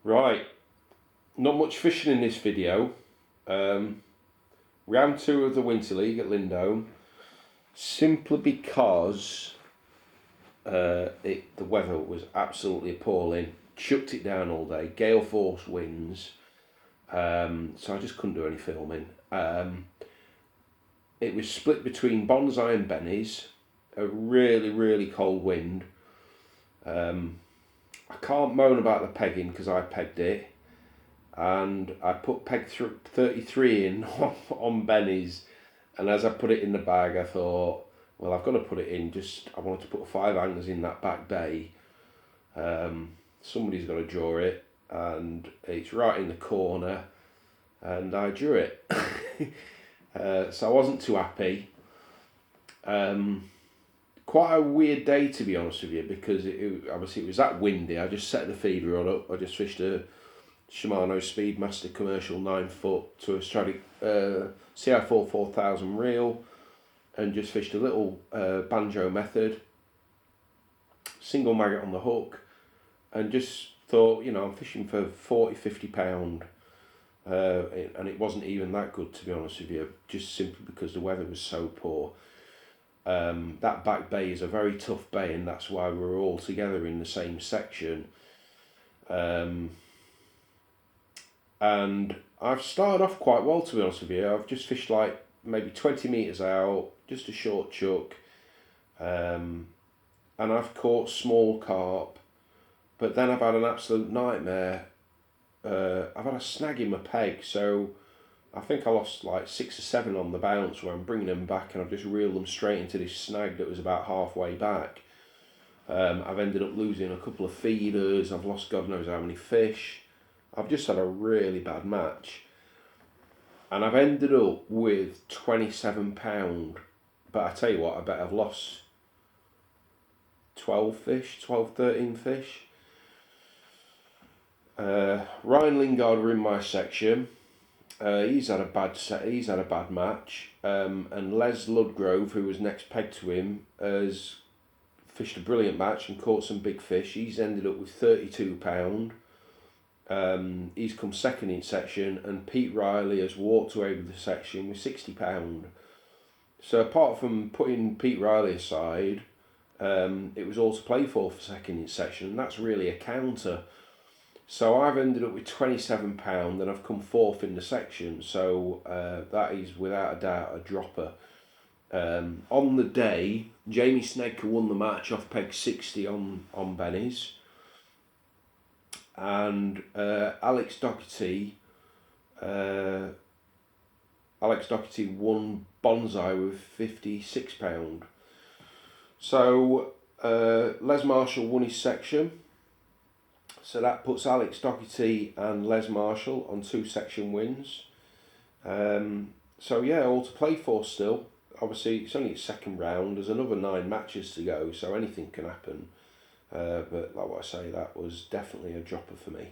Right, not much fishing in this video. Round 2 of the Winter League at Lindholme, simply because the weather was absolutely appalling. Chucked it down all day, gale force winds, so I just couldn't do any filming. It was split between Bonsai and Benny's, a really cold wind. I can't moan about the pegging because I pegged it, and I put peg 33 in on Benny's, and as I put it in the bag I thought, well, I've got to put it in, I wanted to put 5 hangers in that back bay. Somebody's got to draw it, and it's right in the corner, and I drew it. So I wasn't too happy. Quite a weird day, to be honest with you, because obviously it was that windy. I just set the feed rod up. I just fished a Shimano Speedmaster commercial 9 foot to a Stradic CI4 4000 reel, and just fished a little banjo method, single maggot on the hook, and just thought, I'm fishing for 40-50 pound, and it wasn't even that good, to be honest with you, just simply because the weather was so poor. That back bay is a very tough bay, and that's why we're all together in the same section. And I've started off quite well, to be honest with you. I've just fished like maybe 20 metres out, just a short chuck, and I've caught small carp, but then I've had an absolute nightmare. I've had a snag in my peg, so I think I lost like 6 or 7 on the bounce where I'm bringing them back, and I've just reeled them straight into this snag that was about halfway back. I've ended up losing a couple of feeders. I've lost God knows how many fish. I've just had a really bad match, and I've ended up with 27 pound. But I tell you what, I bet I've lost 12 fish, 13 fish. Ryan Lingard were in my section. He's had a bad match, and Les Ludgrove, who was next pegged to him, has fished a brilliant match and caught some big fish. He's ended up with 32 pound. He's come second in section, and Pete Riley has walked away with the section with 60 pound. So apart from putting Pete Riley aside, it was all to play for second in section, and that's really a counter. So I've ended up with 27 pound, and I've come 4th in the section, so that is without a doubt a dropper. On the day, Jamie Snedker won the match off peg 60 on Benny's, and Alex Doherty won Bonsai with 56 pound. So Les Marshall won his section. So that puts Alex Doherty and Les Marshall on 2 section wins. So yeah, all to play for still. Obviously, it's only its second round. There's another 9 matches to go, so anything can happen. But like what I say, that was definitely a dropper for me.